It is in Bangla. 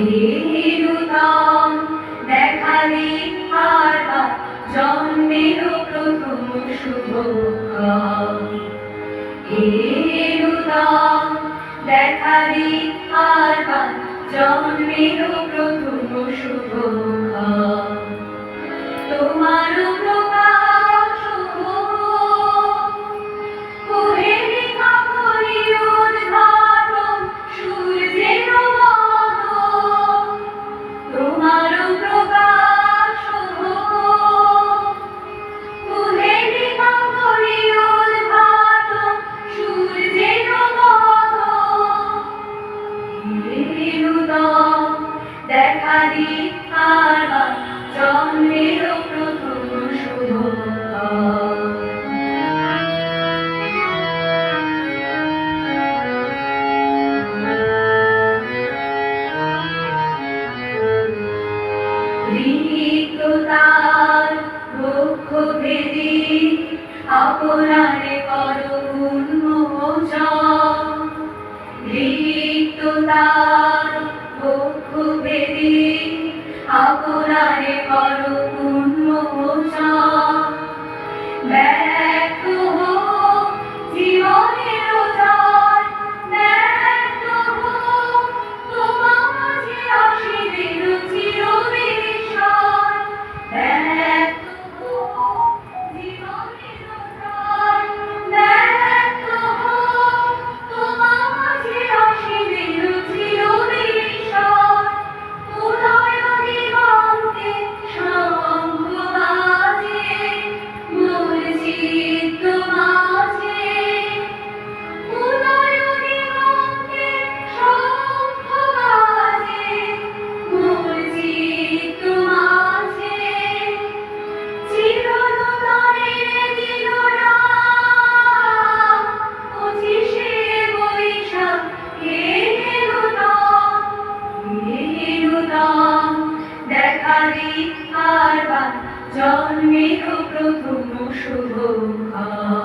হেরুদম দেখালি আর জন্মের প্রথম শুভক্ষণ। হেরুদম দেখালি আর জন্মের প্রথম শুভক্ষণ। তোমার প্রকাশ কুহেলি কাকলি উদ্ঘাটন সূর্যের মতো। তোমার প্রকাশ কুহেলি কাকলি উদ্ঘাটন সূর্যের মতো। হেরুদম দেখালি আর জন্মের প্রথম শুভক্ষণ। ঋতুতার বক্ষ ভেদি আপনারে করো উন্মোচন। ঋতুতার বক্ষ ভেদি আপনারে করো উন্মোচন। ব্যক্ত হোক জীবনের জয়, ব্যক্ত হোক তোমার মাঝে আসিবেন চিরবিস্ময়। ব্যক্ত হোক জীবনের জয়, ব্যক্ত হোক তোমার মাঝে আসিবেন চিরবিস্ময়। উদয় দিগন্তে শঙ্খ বাজে মোর চিত্ত মাঝে। উদয় দিগন্তে শঙ্খ বাজে মোর চিত্ত মাঝে। চিরনূতনের দিনরাত 25শে বৈশাখ। হেরুদম দেখালি আর জন্মের প্রথম শুভক্ষণ।